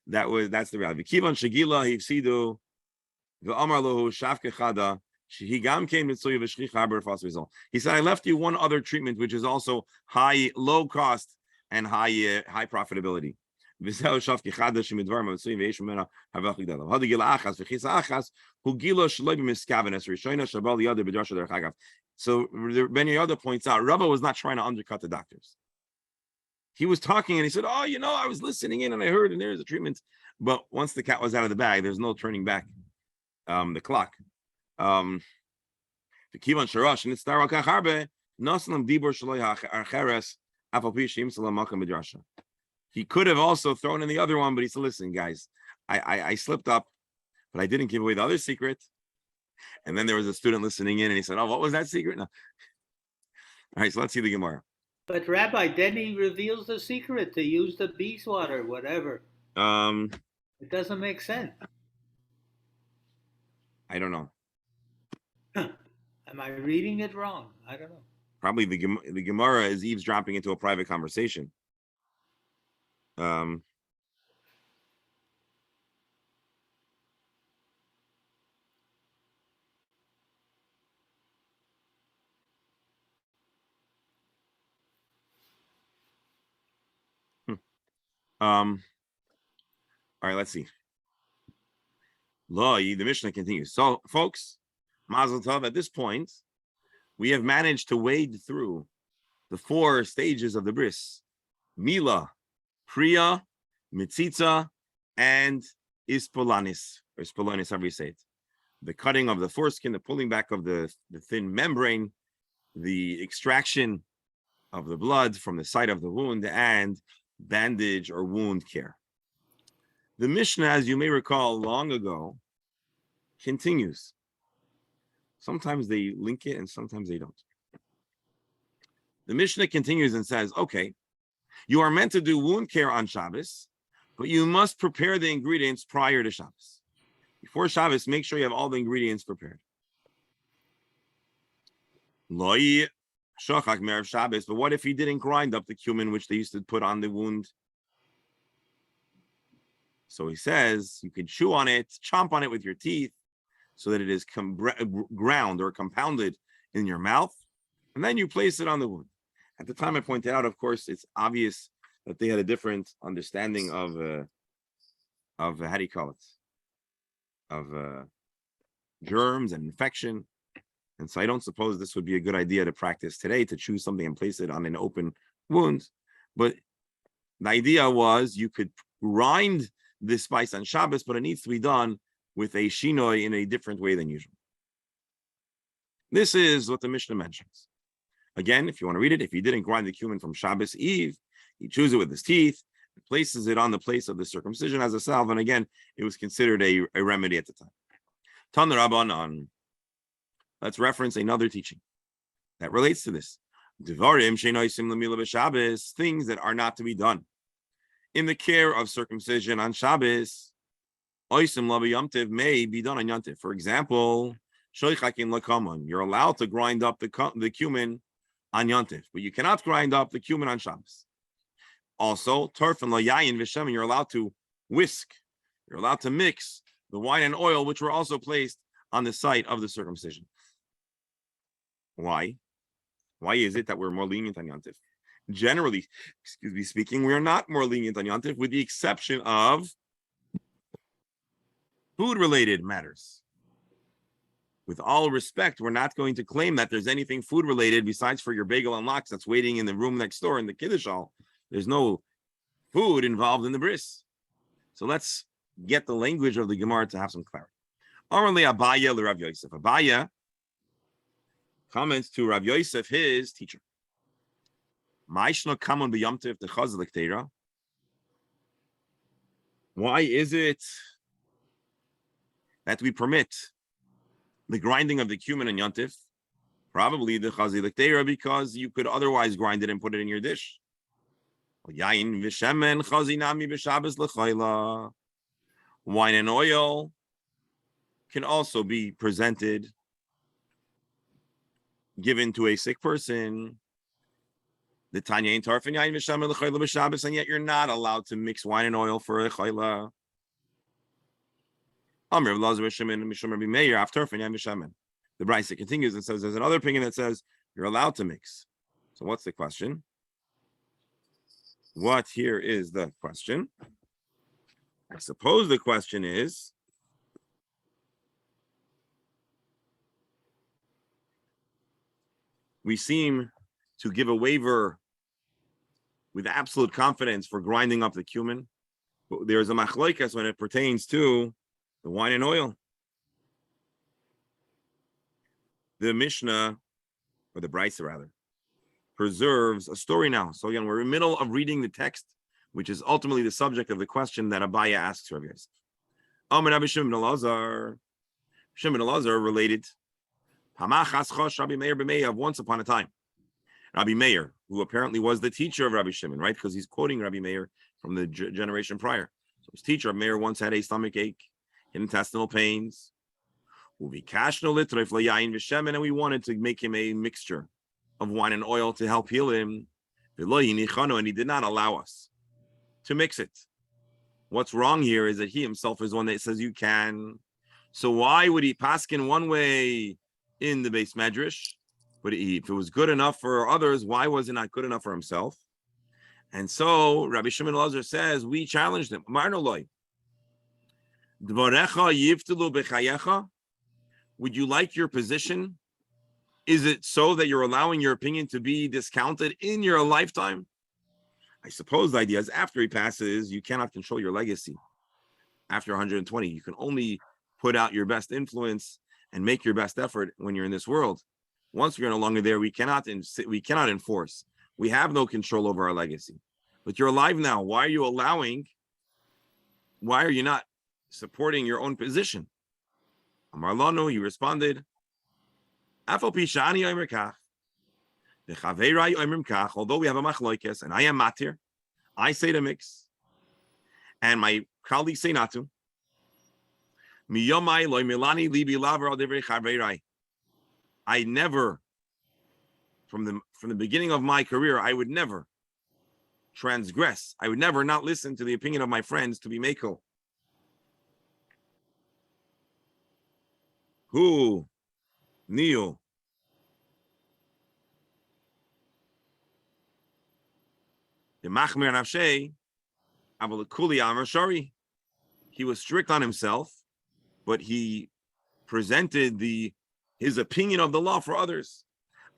[SPEAKER 1] the reality. Kivan Shagila Hifsidu the Amar Lohu Shafke Chada. He said, I left you one other treatment, which is also low cost and high profitability. So Ben Yehuda points out, Rava was not trying to undercut the doctors. He was talking and he said, I was listening in and I heard, and there's a treatment. But once the cat was out of the bag, there's no turning back the clock. The Kivan Sharash and it's Tarakacharbe, Naslam Dibor Shalai Archeres, Apopishim Salamakam Midrasha. He could have also thrown in the other one, but he said, listen, guys, I slipped up, but I didn't give away the other secret. And then there was a student listening in and he said, what was that secret? No. All right, so let's see the Gemara.
[SPEAKER 2] But Rabbi, then he reveals the secret to use the beeswater, whatever. It doesn't make sense.
[SPEAKER 1] I don't know.
[SPEAKER 2] Am I reading it wrong? I don't know.
[SPEAKER 1] Probably the Gemara is eavesdropping into a private conversation. All right, let's see. The Mishnah continues. So, folks, Mazel Tov, at this point, we have managed to wade through the 4 stages of the bris: Mila, Priya, Mitzitza, and Ispolanis, or Ispolanis, however you say it. The cutting of the foreskin, the pulling back of the thin membrane, the extraction of the blood from the site of the wound, and bandage or wound care. The Mishnah, as you may recall long ago, continues. Sometimes they link it and sometimes they don't. The Mishnah continues and says, okay, you are meant to do wound care on Shabbos, but you must prepare the ingredients prior to Shabbos. Before Shabbos, make sure you have all the ingredients prepared. Loi shachak me'erev Shabbos, but what if he didn't grind up the cumin which they used to put on the wound? So he says you can chew on it, chomp on it with your teeth, so that it is ground or compounded in your mouth, and then you place it on the wound. At the time I pointed out, of course, it's obvious that they had a different understanding of how do you call it? Of germs and infection. And so I don't suppose this would be a good idea to practice today, to choose something and place it on an open wound. But the idea was you could grind this spice on Shabbos, but it needs to be done with a shinoi in a different way than usual. This is what the Mishnah mentions. Again, if you want to read it, if he didn't grind the cumin from Shabbos Eve, he chews it with his teeth, places it on the place of the circumcision as a salve, and again, it was considered a remedy at the time. Tan Rabbanan. Let's reference another teaching that relates to this. Devarim sheinoisim lemila b'Shabbos, things that are not to be done in the care of circumcision on Shabbos. Oisim la b'yomtiv may be done on Yontiv. For example, shoichakin lakaman, you're allowed to grind up the cumin on Yontiv, but you cannot grind up the cumin on Shabbos. Also, turf and layayin v'shem, you're allowed to whisk, you're allowed to mix the wine and oil, which were also placed on the site of the circumcision. Why? Why is it that we're more lenient on Yontif? Generally, speaking, we are not more lenient on Yontif, with the exception of food-related matters. With all respect, we're not going to claim that there's anything food-related besides for your bagel and lox that's waiting in the room next door in the Kiddush hall. There's no food involved in the bris. So let's get the language of the Gemara to have some clarity. Amarli Abaya l'Rav Yosef. Abaya comments to Rav Yosef, his teacher. Why is it that we permit the grinding of the cumin and yontif? Probably the chazi l'ktera, because you could otherwise grind it and put it in your dish. Yain v'shemen chazi nami b'Shabbos l'chayla. Wine and oil can also be presented, given to a sick person. The Tanya ain't tarfin yain v'shemen l'chayla b'Shabbos, and yet you're not allowed to mix wine and oil for a chayla. Amr Lazar v'shemen mishum Rabbi Meir af tarfin yain v'shemen. The Brisa continues and says there's another opinion that says you're allowed to mix. So what's the question? What here is the question? I suppose the question is, we seem to give a waiver with absolute confidence for grinding up the cumin, but there's a machloikas when it pertains to the wine and oil. The Mishnah, or the Brisa rather, preserves a story now. So again, we're in the middle of reading the text, which is ultimately the subject of the question that Abaya asks Rabbi Yosef. Rabbi Shimon ben Elazar related, Rabbi Meir of once upon a time. Rabbi Meir, who apparently was the teacher of Rabbi Shimon, right? Because he's quoting Rabbi Meir from the generation prior. So his teacher, Rabbi Meir, once had a stomach ache, intestinal pains. And we wanted to make him a mixture of wine and oil to help heal him. And he did not allow us to mix it. What's wrong here is that he himself is one that says you can. So why would he paskin one way in the base medrash? But if it was good enough for others, why was it not good enough for himself? And so Rabbi Shimon Elazar says, we challenged him. Would you like your position? Is it so that you're allowing your opinion to be discounted in your lifetime? I suppose the idea is after he passes, you cannot control your legacy. After 120, you can only put out your best influence and make your best effort when you're in this world. Once we're no longer there, we cannot enforce. We have no control over our legacy. But you're alive now. Why are you not supporting your own position? Amar Lanu, he responded, although we have a machloikes, and I am matir, I say to mix, and my colleagues say not to. I never, from the beginning of my career, I would never transgress. I would never not listen to the opinion of my friends to be meko. Who knew? The machmir nafshei, avalakuli amar shari. He was strict on himself, but he presented his opinion of the law for others.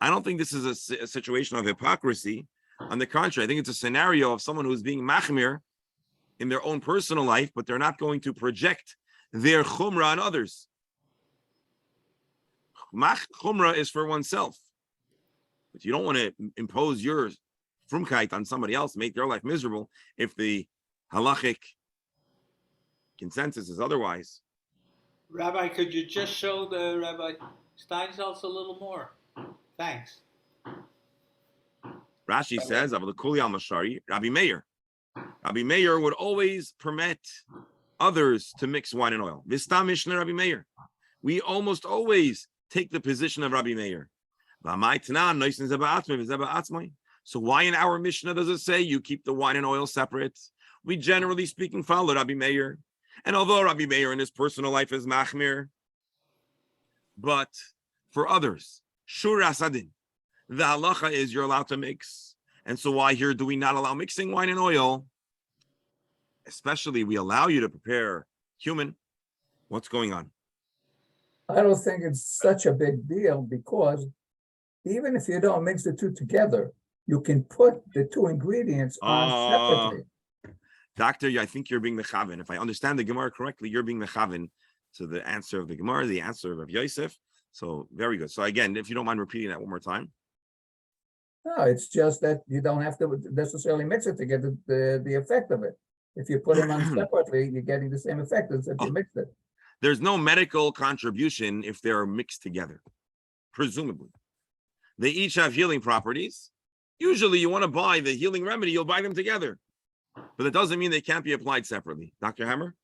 [SPEAKER 1] I don't think this is a situation of hypocrisy. On the contrary, I think it's a scenario of someone who's being machmir in their own personal life, but they're not going to project their chumrah on others. Chumrah is for oneself, but you don't want to impose your frumkeit on somebody else, make their life miserable if the halachic consensus is otherwise.
[SPEAKER 2] Rabbi, could you just show the Rabbi Steinsaltz a little more? Thanks.
[SPEAKER 1] Rashi says, Rabbi Meir. Rabbi Meir would always permit others to mix wine and oil. Vistam Mishnah Rabbi Meir. We almost always take the position of Rabbi Meir. So why in our Mishnah does it say you keep the wine and oil separate? We generally speaking follow Rabbi Meir. And although Rabbi Meir in his personal life is machmir, but for others, shur asadin, the halacha is you're allowed to mix. And so why here do we not allow mixing wine and oil? Especially we allow you to prepare cumin. What's going on?
[SPEAKER 4] I don't think it's such a big deal because even if you don't mix the two together, you can put the two ingredients on separately.
[SPEAKER 1] Doctor, I think you're being mechaven. If I understand the Gemara correctly, you're being mechaven to the answer of the Gemara, the answer of Yosef. So very good. So again, if you don't mind repeating that one more time.
[SPEAKER 4] No, it's just that you don't have to necessarily mix it to get the effect of it. If you put them on separately, you're getting the same effect as if you mixed it.
[SPEAKER 1] There's no medical contribution if they're mixed together, presumably. They each have healing properties. Usually you want to buy the healing remedy, you'll buy them together. But that doesn't mean they can't be applied separately. Dr. Hammer?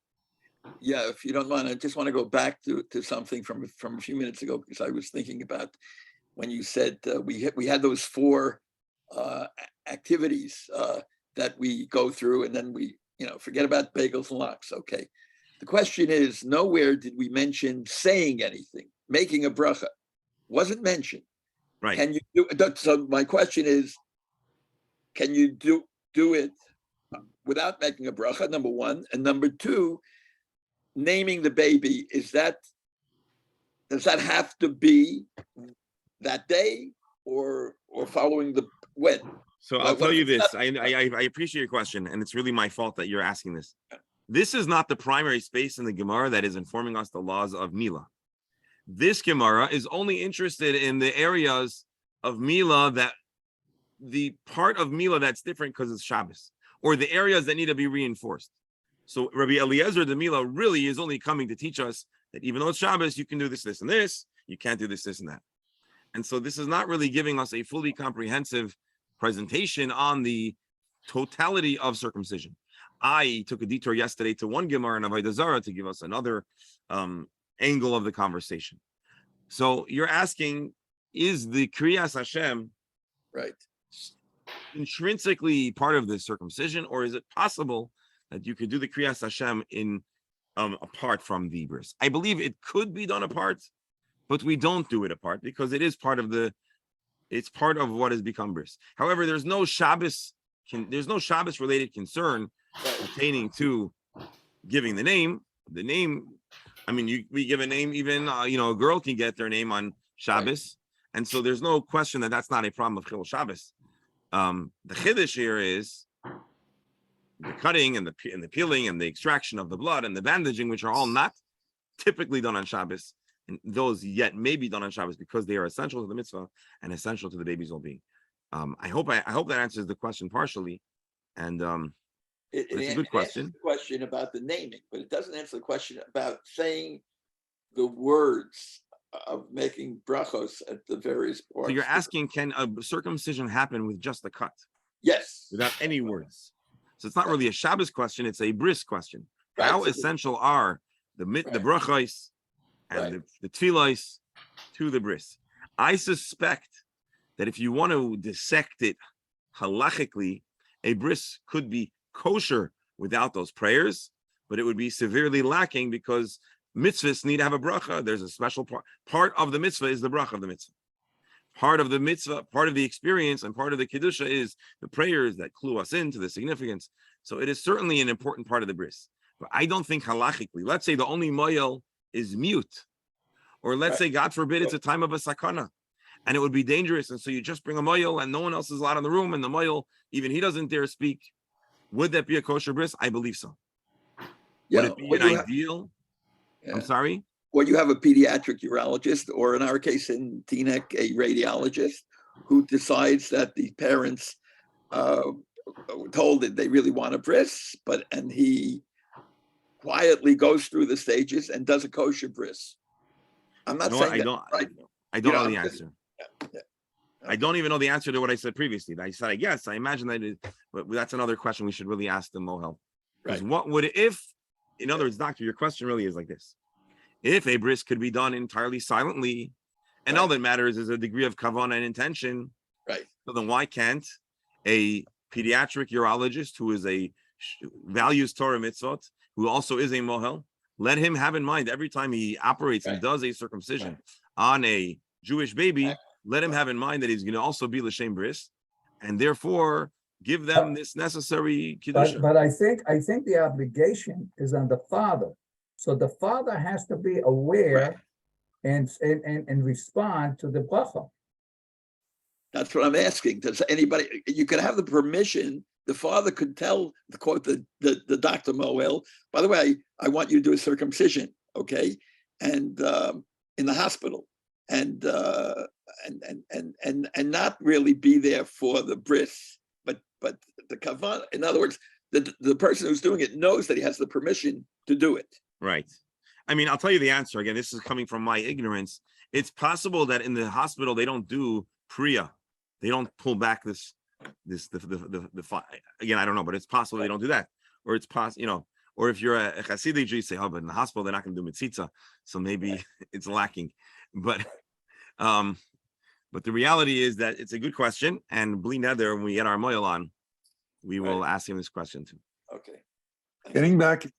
[SPEAKER 5] Yeah, if you don't mind, I just want to go back to something from a few minutes ago, because I was thinking about when you said we had those 4 activities that we go through, and then we forget about bagels and lox. Okay. The question is, nowhere did we mention saying anything, making a bracha. Wasn't mentioned.
[SPEAKER 1] Right.
[SPEAKER 5] Can you do it? So my question is, can you do it without making a bracha, number one? And number two, naming the baby, does that have to be that day or following the when?
[SPEAKER 1] So I'll tell you this. I appreciate your question, and it's really my fault that you're asking this. This is not the primary space in the Gemara that is informing us the laws of Mila. This Gemara is only interested in the areas of Mila that the part of Mila that's different because it's Shabbos, or the areas that need to be reinforced. So Rabbi Eliezer the Mila really is only coming to teach us that even though it's Shabbos, you can do this, this, and this. You can't do this, this, and that. And so this is not really giving us a fully comprehensive presentation on the totality of circumcision. I took a detour yesterday to one Gemara in Avodah Zarah to give us another angle of the conversation. So you're asking, is the Kriyas Hashem
[SPEAKER 5] right
[SPEAKER 1] intrinsically part of the circumcision, or is it possible that you could do the Kriyas Hashem in apart from the bris? I believe it could be done apart, but we don't do it apart because it is part of it's part of what has become bris. However, there's no Shabbos related concern pertaining to giving the name. The name, I mean, we give a name, even a girl can get their name on Shabbos, and so there's no question that that's not a problem of Chil Shabbos. The Chiddush here is the cutting and the peeling and the extraction of the blood and the bandaging, which are all not typically done on Shabbos, and those yet may be done on Shabbos because they are essential to the mitzvah and essential to the baby's well-being. I hope that answers the question partially, and it's a good question.
[SPEAKER 5] The question about the naming, but it doesn't answer the question about saying the words of making brachos at the various parts.
[SPEAKER 1] So you're asking, can a circumcision happen with just a cut?
[SPEAKER 5] Yes.
[SPEAKER 1] Without any words. So it's not really a Shabbos question, it's a bris question.
[SPEAKER 5] Right.
[SPEAKER 1] How essential are the brachos and the tefillos to the bris? I suspect that if you want to dissect it halachically, a bris could be kosher without those prayers, but it would be severely lacking because mitzvahs need to have a bracha. There's a special part of the mitzvah is the bracha of the mitzvah. Part of the mitzvah, part of the experience, and part of the kedusha is the prayers that clue us into the significance. So it is certainly an important part of the bris. But I don't think halachically, let's say the only moyel is mute, or let's say, God forbid, it's a time of a sakana, and it would be dangerous, and so you just bring a moyel and no one else is allowed in the room, and the moyel, even he doesn't dare speak. Would that be a kosher bris? I believe so. Would it be an ideal? I'm sorry?
[SPEAKER 5] Or you have a pediatric urologist, or in our case in Teaneck, a radiologist, who decides that the parents told that they really want a bris, and he quietly goes through the stages and does a kosher bris. I'm not saying
[SPEAKER 1] I don't know the answer. I don't even know the answer to what I said previously. I said, I guess, I imagine that but that's another question we should really ask the Mohel. Because what would, in other words, doctor, your question really is like this. If a bris could be done entirely silently, and all that matters is a degree of kavanah and intention, so then why can't a pediatric urologist who is values Torah mitzvot, who also is a mohel, let him have in mind every time he operates and does a circumcision on a Jewish baby, let him have in mind that he's going to also be l'shem bris, and therefore give them this necessary kedusha.
[SPEAKER 4] But I think the obligation is on the father. So the father has to be aware and respond to the bracha.
[SPEAKER 5] That's what I'm asking. Does anybody? You could have the permission. The father could tell the Dr. Moel, by the way, I want you to do a circumcision, okay? And in the hospital, and and not really be there for the bris, but the kavan. In other words, the person who's doing it knows that he has the permission to do it.
[SPEAKER 1] Right. I mean, I'll tell you the answer again. This is coming from my ignorance. It's possible that in the hospital they don't do priya. They don't pull back the again. I don't know, but it's possible they don't do that, or it's possible, or if you're a Hasidic Jew, you say, oh, but in the hospital they're not going to do mitzitza, so maybe it's lacking. But the reality is that it's a good question, and Bli Neder, when we get our moil on, we will ask him this question too.
[SPEAKER 5] Okay.
[SPEAKER 6] Getting back to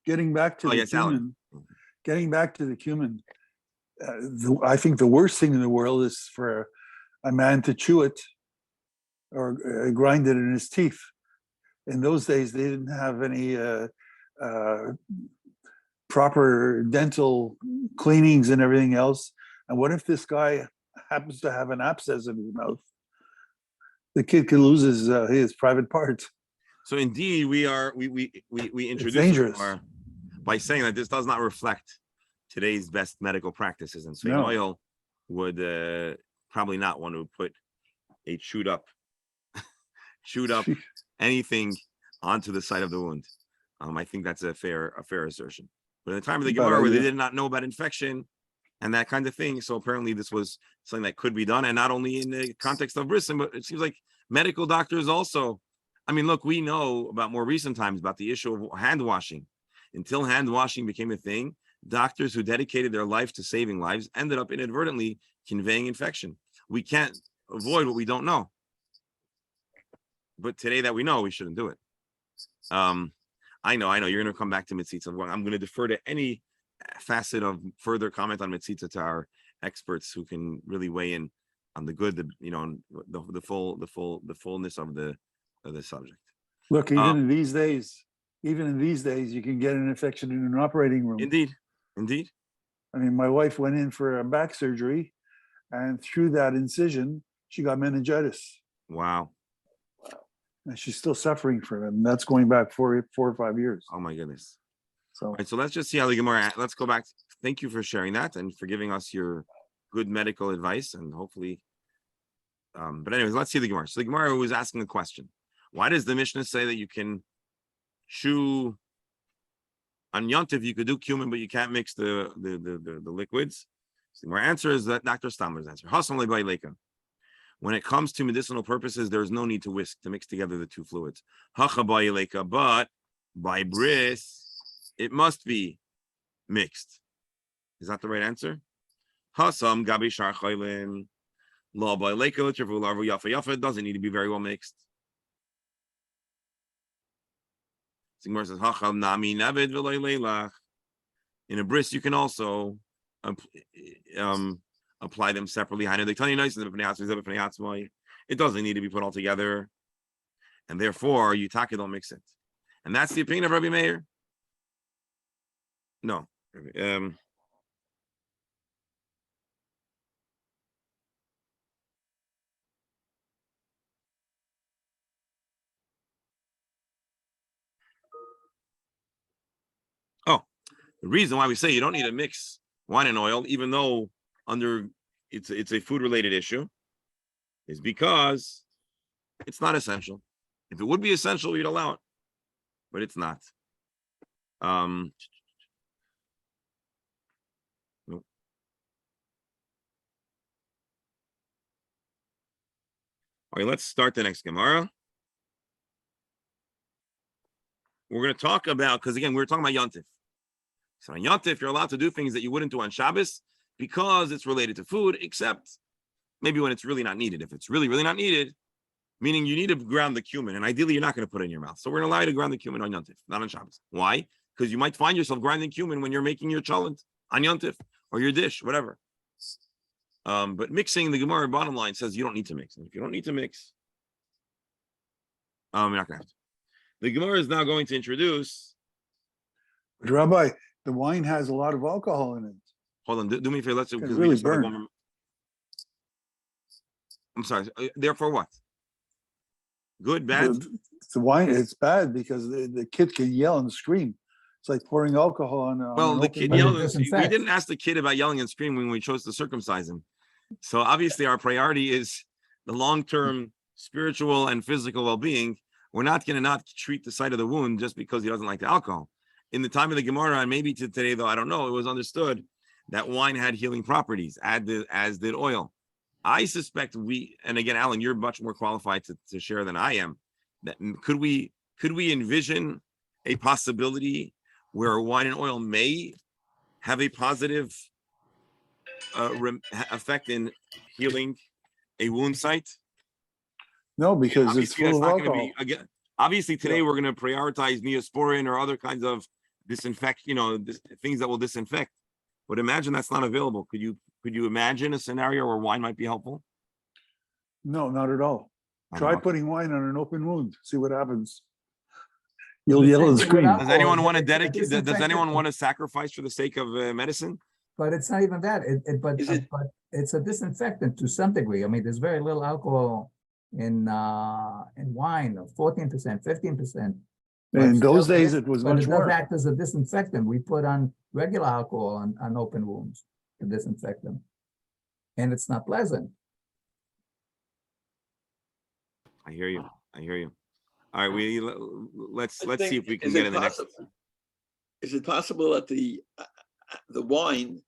[SPEAKER 6] the
[SPEAKER 1] yes, Alan.
[SPEAKER 6] cumin. Getting back to the cumin. I think the worst thing in the world is for a man to chew it or grind it in his teeth. In those days, they didn't have any proper dental cleanings and everything else. And what if this guy happens to have an abscess in his mouth? The kid could lose his private parts.
[SPEAKER 1] So indeed, we introduce
[SPEAKER 6] dangerous.
[SPEAKER 1] By saying that this does not reflect today's best medical practices, and so
[SPEAKER 6] No.
[SPEAKER 1] oil would probably not want to put a chewed up anything onto the site of the wound. I think that's a fair assertion. But at the time of the Gemara, where they did not know about infection and that kind of thing, so apparently this was something that could be done, and not only in the context of brisson, but it seems like medical doctors also. I mean, look, we know about more recent times about the issue of hand washing. Until hand washing became a thing, doctors who dedicated their life to saving lives ended up inadvertently conveying infection. We can't avoid what we don't know. But today that we know, we shouldn't do it. I know, you're going to come back to Mitzitza. I'm going to defer to any facet of further comment on Mitzitza to our experts who can really weigh in on the good, the fullness of the subject.
[SPEAKER 6] Look, even in these days, you can get an infection in an operating room.
[SPEAKER 1] Indeed.
[SPEAKER 6] I mean, my wife went in for a back surgery, and through that incision, she got meningitis.
[SPEAKER 1] Wow.
[SPEAKER 6] And she's still suffering from it. And that's going back 4 or 5 years.
[SPEAKER 1] Oh my goodness.
[SPEAKER 6] So,
[SPEAKER 1] All right, so let's just see how the Gemara. Let's go back. Thank you for sharing that and for giving us your good medical advice, and hopefully. But anyways, let's see the Gemara. So the Gemara was asking a question. Why does the Mishnah say that you can chew on yontif? You could do cumin, but you can't mix the liquids. So my answer is that Dr. Stamler's answer. Hasam le'bay leika. When it comes to medicinal purposes, there is no need to whisk, to mix together the two fluids. Hacha bay leika, but by bris, it must be mixed. Is that the right answer? Hasam gabi shar chaylin la bay leika l'tirvu larvu yafa yafa. It doesn't need to be very well mixed. Sigmar says, Hacham nami navid v'loy leilach. In a bris, you can also apply them separately. It doesn't need to be put all together. And therefore, you don't mix it. And that's the opinion of Rabbi Meir. No. The reason why we say you don't need to mix wine and oil, even though it's a food related issue, is because it's not essential. If it would be essential, we'd allow it, but it's not. Nope. All right, let's start the next Gemara. We're going to talk about, because again, we're talking about yontif. So on yontif, you're allowed to do things that you wouldn't do on Shabbos because it's related to food, except maybe when it's really not needed. If it's really, really not needed, meaning you need to ground the cumin, and ideally you're not going to put it in your mouth. So we're going to allow you to ground the cumin on yontif, not on Shabbos. Why? Because you might find yourself grinding cumin when you're making your cholent on yontif or your dish, whatever. But mixing, the Gemara bottom line says you don't need to mix. And if you don't need to mix, you're not going to have to. The Gemara is now going to introduce.
[SPEAKER 6] but Rabbi, the wine has a lot of alcohol in it.
[SPEAKER 1] Hold on, do me a favor. Let's
[SPEAKER 6] really burn.
[SPEAKER 1] I'm sorry. Therefore, what? Good, bad?
[SPEAKER 6] The wine, it's bad because the kid can yell and scream. It's like pouring alcohol on.
[SPEAKER 1] Well, the kid yelled. We
[SPEAKER 4] disinfects.
[SPEAKER 1] didn't ask the kid about yelling and screaming when we chose to circumcise him. So obviously our priority is the long-term spiritual and physical well-being. We're not going to not treat the site of the wound just because he doesn't like the alcohol. In the time of the Gemara, and maybe to today, though, I don't know, it was understood that wine had healing properties, as did oil. I suspect and again, Alan, you're much more qualified to share than I am, that could we envision a possibility where wine and oil may have a positive effect in healing a wound site?
[SPEAKER 6] No, because it's
[SPEAKER 1] Obviously,
[SPEAKER 6] full of
[SPEAKER 1] not gonna
[SPEAKER 6] alcohol.
[SPEAKER 1] again. Obviously, today we're going to prioritize neosporin or other kinds of things that will disinfect. But imagine that's not available. Could you imagine a scenario where wine might be helpful?
[SPEAKER 6] No, not at all.
[SPEAKER 1] I don't
[SPEAKER 6] Try
[SPEAKER 1] know.
[SPEAKER 6] putting wine on an open wound. See what happens. You'll yell and scream.
[SPEAKER 1] Does anyone want to
[SPEAKER 4] It's a
[SPEAKER 1] dedicate? Does anyone
[SPEAKER 4] disinfectant.
[SPEAKER 1] want to sacrifice for the sake of medicine?
[SPEAKER 4] But it's not even that. But
[SPEAKER 5] Is it-
[SPEAKER 4] it's a disinfectant to some degree. I mean, there's very little alcohol in wine, 14%, 15%.
[SPEAKER 6] In those
[SPEAKER 4] still,
[SPEAKER 6] days, it was
[SPEAKER 4] But
[SPEAKER 6] much
[SPEAKER 4] it does
[SPEAKER 6] more.
[SPEAKER 4] act as a disinfectant. We put on regular alcohol on open wounds to disinfect them, and it's not pleasant.
[SPEAKER 1] I hear you. All right, let's
[SPEAKER 5] I
[SPEAKER 1] see
[SPEAKER 5] think,
[SPEAKER 1] if we can
[SPEAKER 5] is
[SPEAKER 1] get
[SPEAKER 5] it
[SPEAKER 1] in the next.
[SPEAKER 5] possible- Is it possible that the wine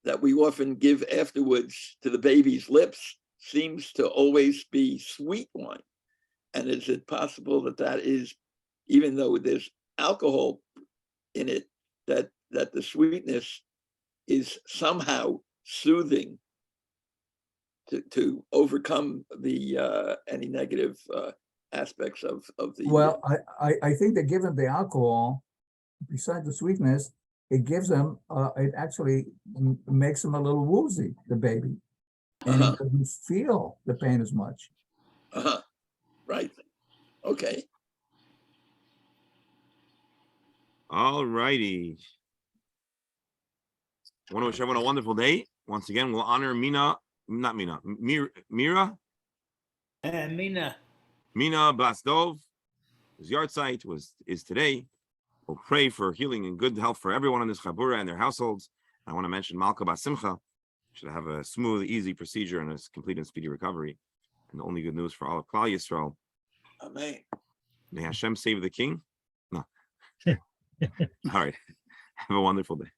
[SPEAKER 5] that we often give afterwards to the baby's lips seems to always be sweet wine? And is it possible that is, even though there's alcohol in it, that the sweetness is somehow soothing to overcome the any negative aspects of the
[SPEAKER 4] Well, I think that given the alcohol, besides the sweetness, it gives them, it actually makes them a little woozy, the baby. And he doesn't feel the pain as much.
[SPEAKER 5] right. Okay.
[SPEAKER 1] All righty. I want to wish everyone a wonderful day. Once again, we'll honor Mira
[SPEAKER 2] And Mina.
[SPEAKER 1] Blasdov, whose yard site is today. We'll pray for healing and good health for everyone in this chabura and their households. I want to mention Malka Bas Simcha should have a smooth, easy procedure and a complete and speedy recovery. And the only good news for all of Klal Yisrael.
[SPEAKER 5] Amen.
[SPEAKER 1] May Hashem save the king. No. All right. Have a wonderful day.